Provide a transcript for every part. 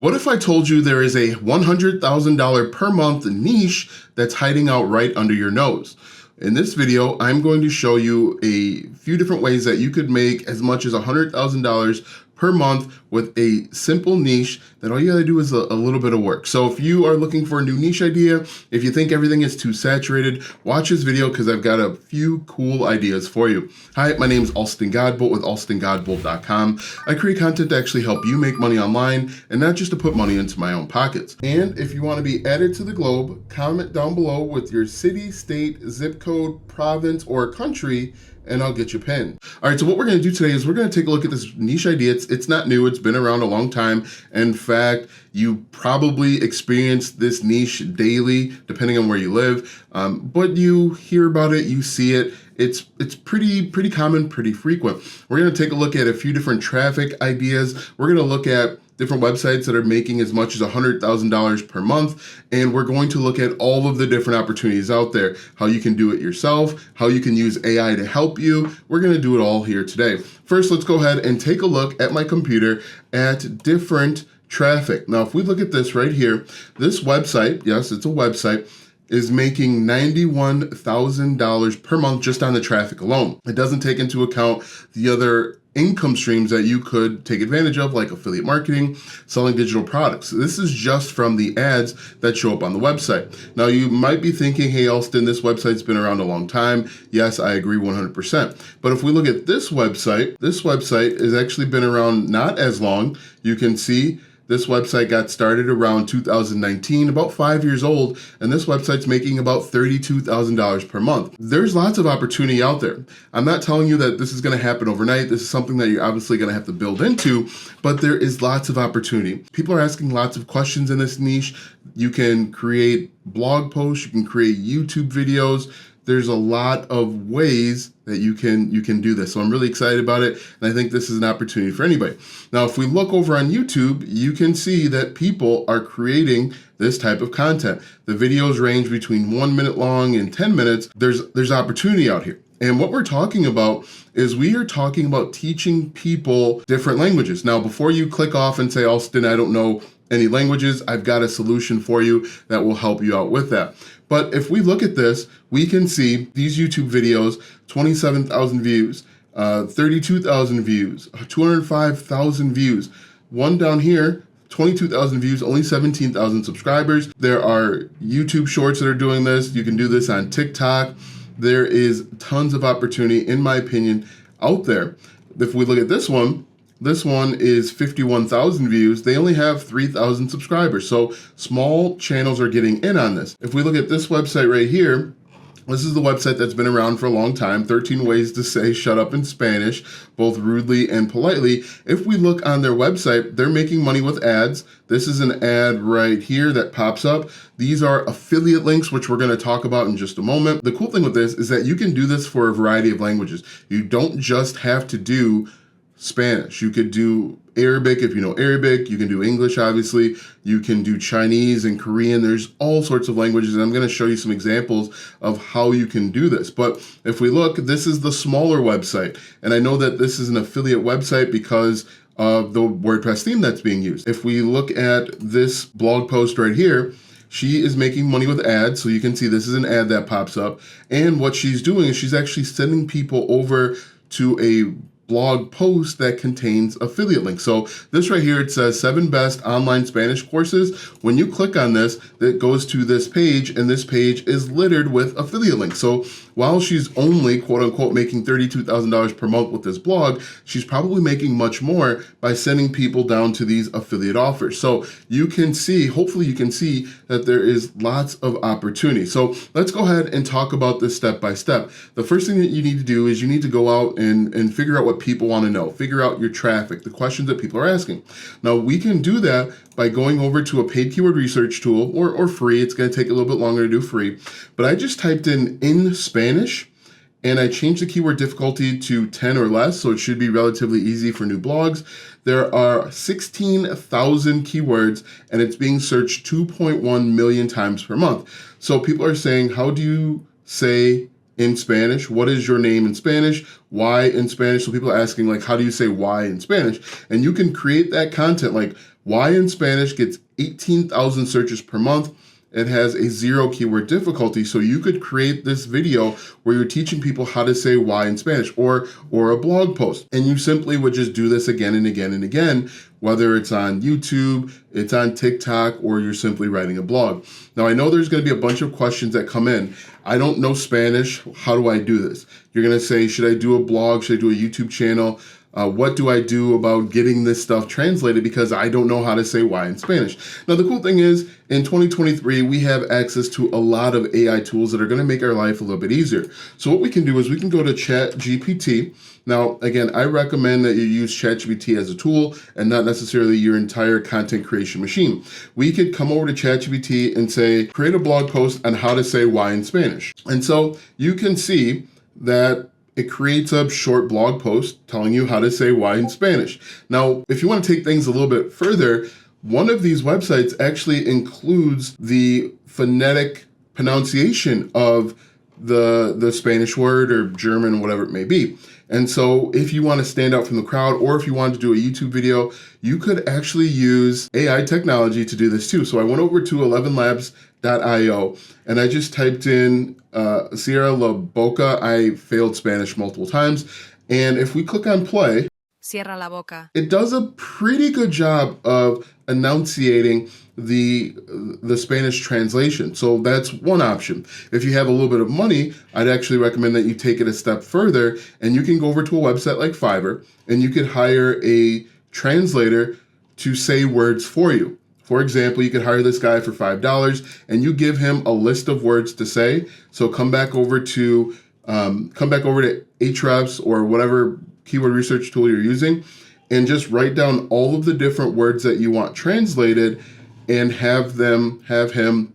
What if I told you there is a $100,000 per month niche that's hiding out right under your nose? In this video, I'm going to show you a few different ways that you could make as much as $100,000 per month with a simple niche that all you gotta do is a little bit of work. So if you are looking for a new niche idea, if you think everything is too saturated, watch this video because I've got a few cool ideas for you. Hi, my name is Alston Godbolt with alstongodbolt.com. I create content to actually help you make money online and not just to put money into my own pockets. And if you want to be added to the globe, comment down below with your city, state, zip code, province, or country, and I'll get you pinned. All right, so what we're gonna do today is we're gonna take a look at this niche idea. It's not new, it's been around a long time. In fact, you probably experience this niche daily, depending on where you live, but you hear about it, you see it. It's pretty common, pretty frequent. We're gonna take a look at a few different traffic ideas. We're gonna look at different websites that are making as much as $100,000 per month. And we're going to look at all of the different opportunities out there, how you can do it yourself, how you can use AI to help you. We're gonna do it all here today. First, let's go ahead and take a look at my computer at different traffic. Now, if we look at this right here, this website, yes, it's a website, is making $91,000 per month just on the traffic alone. It doesn't take into account the other income streams that you could take advantage of, like affiliate marketing, selling digital products. This is just from the ads that show up on the website. Now, you might be thinking, hey, Alston, this website's been around a long time. Yes, I agree 100%. But if we look at this website has actually been around not as long. You can see this website got started around 2019, about 5 years old, and this website's making about $32,000 per month. There's lots of opportunity out there. I'm not telling you that this is gonna happen overnight. This is something that you're obviously gonna have to build into, but there is lots of opportunity. People are asking lots of questions in this niche. You can create blog posts, you can create YouTube videos. There's a lot of ways that you can do this. So I'm really excited about it. And I think this is an opportunity for anybody. Now, if we look over on YouTube, you can see that people are creating this type of content. The videos range between 1 minute long and 10 minutes. There's opportunity out here. And what we're talking about is we are talking about teaching people different languages. Now, before you click off and say, Alston, I don't know any languages, I've got a solution for you that will help you out with that. But if we look at this, we can see these YouTube videos, 27,000 views, 32,000 views, 205,000 views. One down here, 22,000 views, only 17,000 subscribers. There are YouTube shorts that are doing this. You can do this on TikTok. There is tons of opportunity, in my opinion, out there. If we look at this one is 51,000 views. They only have 3,000 subscribers. So small channels are getting in on this. If we look at this website right here, this is the website that's been around for a long time, 13 ways to say shut up in Spanish, both rudely and politely. If we look on their website, they're making money with ads. This is an ad right here that pops up. These are affiliate links, which we're gonna talk about in just a moment. The cool thing with this is that you can do this for a variety of languages. You don't just have to do Spanish. You could do Arabic if you know Arabic. You can do English, obviously. You can do Chinese and Korean. There's all sorts of languages, and I'm going to show you some examples of how you can do this. But if we look, this is the smaller website, and I know that this is an affiliate website because of the WordPress theme that's being used. If we look at this blog post right here, she is making money with ads. So you can see this is an ad that pops up. And what she's doing is she's actually sending people over to a blog post that contains affiliate links. So this right here, it says 7 best online Spanish courses. When you click on this, it goes to this page, and this page is littered with affiliate links. So while she's only quote unquote making $32,000 per month with this blog, she's probably making much more by sending people down to these affiliate offers. So you can see, hopefully you can see that there is lots of opportunity. So let's go ahead and talk about this step by step. The first thing that you need to do is you need to go out and figure out what people want to know. Figure out your traffic, the questions that people are asking. Now, we can do that by going over to a paid keyword research tool or free. It's going to take a little bit longer to do free. But I just typed in Spanish, and I changed the keyword difficulty to 10 or less, so it should be relatively easy for new blogs. There are 16,000 keywords, and it's being searched 2.1 million times per month. So people are saying, how do you say in Spanish? What is your name in Spanish? Why in Spanish? So people are asking, like, how do you say why in Spanish? And you can create that content, like, Why in Spanish gets 18,000 searches per month. It has a 0 keyword difficulty. So you could create this video where you're teaching people how to say why in Spanish, or a blog post. And you simply would just do this again and again and again, whether it's on YouTube, it's on TikTok, or you're simply writing a blog. Now, I know there's going to be a bunch of questions that come in. I don't know Spanish. How do I do this? You're going to say, should I do a blog? Should I do a YouTube channel? What do I do about getting this stuff translated, because I don't know how to say why in Spanish? Now, the cool thing is, in 2023, we have access to a lot of AI tools that are going to make our life a little bit easier. So what we can do is we can go to ChatGPT. Now, again, I recommend that you use ChatGPT as a tool and not necessarily your entire content creation machine. We could come over to ChatGPT and say, create a blog post on how to say why in Spanish. And so you can see that it creates a short blog post telling you how to say why in Spanish. Now, if you want to take things a little bit further, one of these websites actually includes the phonetic pronunciation of the Spanish word or German, whatever it may be. And so if you want to stand out from the crowd, or if you wanted to do a YouTube video, you could actually use AI technology to do this too. So I went over to 11labs.io and I just typed in Sierra La Boca. I failed Spanish multiple times. And if we click on play, Cierra la boca. It does a pretty good job of enunciating the Spanish translation. So that's one option. If you have a little bit of money, I'd actually recommend that you take it a step further, and you can go over to a website like Fiverr and you could hire a translator to say words for you. For example, you could hire this guy for $5 and you give him a list of words to say. So come back over to Ahrefs or whatever keyword research tool you're using, and just write down all of the different words that you want translated and have him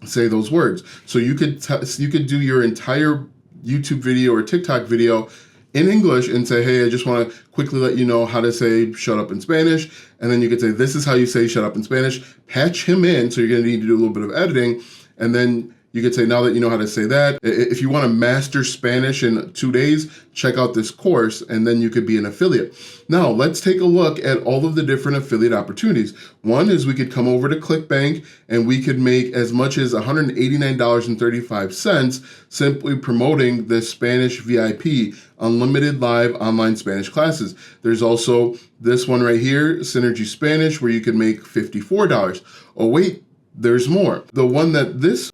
say those words. So you could do your entire YouTube video or TikTok video in English and say, hey, I just want to quickly let you know how to say shut up in Spanish. And then you could say, this is how you say shut up in Spanish. Patch him in. So you're going to need to do a little bit of editing. And then you could say, now that you know how to say that, if you want to master Spanish in 2 days, check out this course, and then you could be an affiliate. Now, let's take a look at all of the different affiliate opportunities. One is we could come over to ClickBank, and we could make as much as $189.35 simply promoting the Spanish VIP, unlimited live online Spanish classes. There's also this one right here, Synergy Spanish, where you could make $54. Oh, wait. There's more. The one that this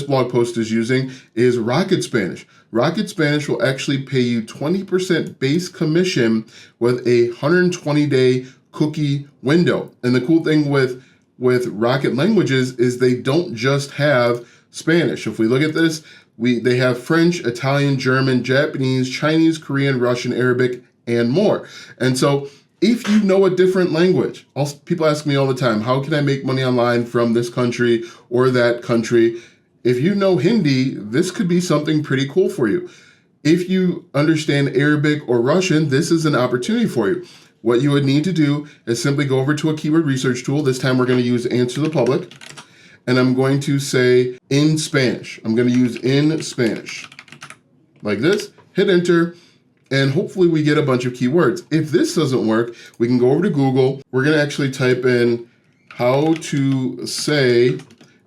blog post is using is Rocket Spanish. Rocket Spanish will actually pay you 20% base commission with a 120-day cookie window. And the cool thing with Rocket Languages is they don't just have Spanish. If we look at this, they have French, Italian, German, Japanese, Chinese, Korean, Russian, Arabic, and more. And so if you know a different language, people ask me all the time, how can I make money online from this country or that country? If you know Hindi, this could be something pretty cool for you. If you understand Arabic or Russian, this is an opportunity for you. What you would need to do is simply go over to a keyword research tool. This time we're going to use Answer the Public. And I'm going to say in Spanish. I'm going to use in Spanish. Like this, hit enter. And hopefully we get a bunch of keywords. If this doesn't work, we can go over to Google. We're going to actually type in how to say,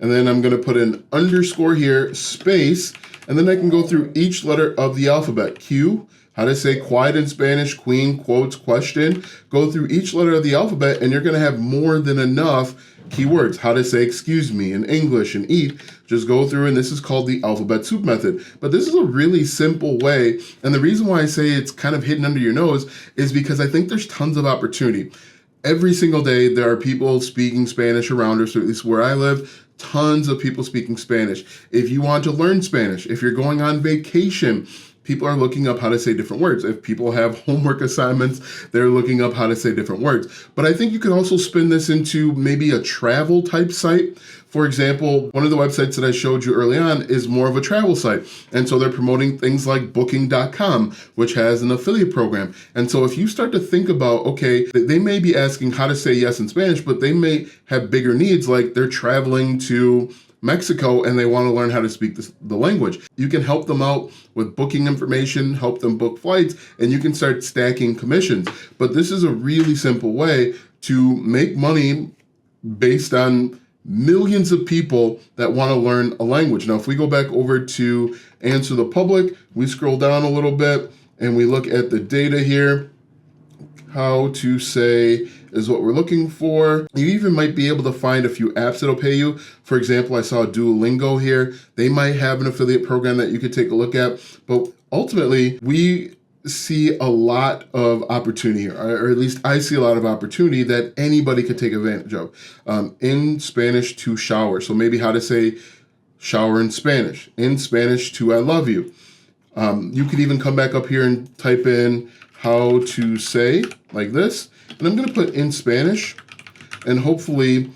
and then I'm going to put an underscore here, space, and then I can go through each letter of the alphabet. Q, how to say quiet in Spanish, queen, quotes, question. Go through each letter of the alphabet, and you're going to have more than enough keywords. How to say excuse me in English and eat. Just go through, and this is called the alphabet soup method. But this is a really simple way, and the reason why I say it's kind of hidden under your nose is because I think there's tons of opportunity. Every single day there are people speaking Spanish around us, or at least where I live, tons of people speaking Spanish. If you want to learn Spanish, if you're going on vacation, people are looking up how to say different words. If people have homework assignments, they're looking up how to say different words. But I think you could also spin this into maybe a travel type site. For example, one of the websites that I showed you early on is more of a travel site. And so they're promoting things like booking.com, which has an affiliate program. And so if you start to think about, okay, they may be asking how to say yes in Spanish, but they may have bigger needs, like they're traveling to Mexico and they want to learn how to speak the language. You can help them out with booking information, help them book flights, and you can start stacking commissions. But this is a really simple way to make money based on millions of people that want to learn a language. Now, if we go back over to Answer the Public, we scroll down a little bit and we look at the data here. How to say is what we're looking for. You even might be able to find a few apps that'll pay you. For example, I saw Duolingo here. They might have an affiliate program that you could take a look at. But ultimately, we see a lot of opportunity here, or at least I see a lot of opportunity that anybody could take advantage of. In Spanish, to shower. So maybe how to say shower in Spanish. In Spanish, to I love you. You could even come back up here and type in how to say like this. And I'm going to put in Spanish, and hopefully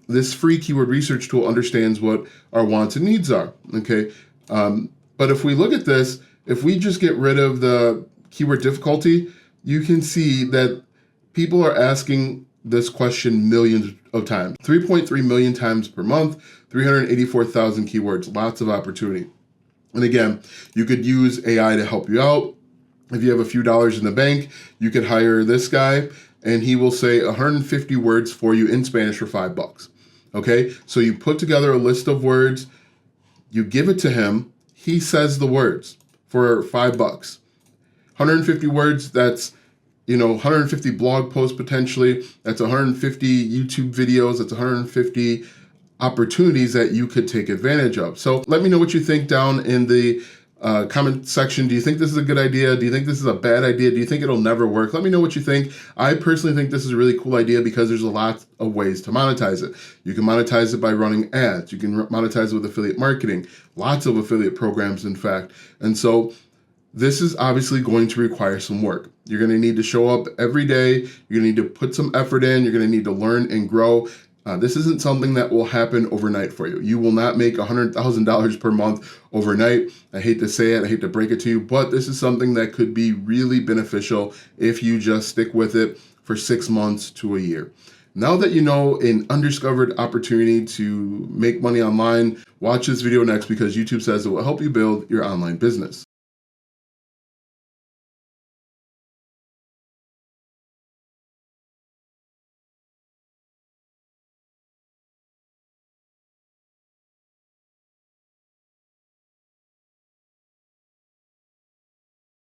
this free keyword research tool understands what our wants and needs are. Okay. But if we look at this, if we just get rid of the keyword difficulty, you can see that people are asking this question millions of times, 3.3 million times per month, 384,000 keywords, lots of opportunity. And again, you could use AI to help you out. If you have a few dollars in the bank, you could hire this guy and he will say 150 words for you in Spanish for $5. Okay, so you put together a list of words, you give it to him, he says the words for $5. 150 words, that's 150 blog posts potentially, that's 150 YouTube videos, that's 150 opportunities that you could take advantage of. So let me know what you think down in the comment section. Do you think this is a good idea? Do you think this is a bad idea? Do you think it'll never work? Let me know what you think. I personally think this is a really cool idea because there's a lot of ways to monetize it. You can monetize it by running ads. You can monetize it with affiliate marketing. Lots of affiliate programs, in fact. And so this is obviously going to require some work. You're going to need to show up every day. You're going to need to put some effort in. You're going to need to learn and grow. This isn't something that will happen overnight for you. You will not make $100,000 per month overnight. I hate to say it, I hate to break it to you, but this is something that could be really beneficial if you just stick with it for 6 months to a year. Now that you know an undiscovered opportunity to make money online, watch this video next because YouTube says it will help you build your online business.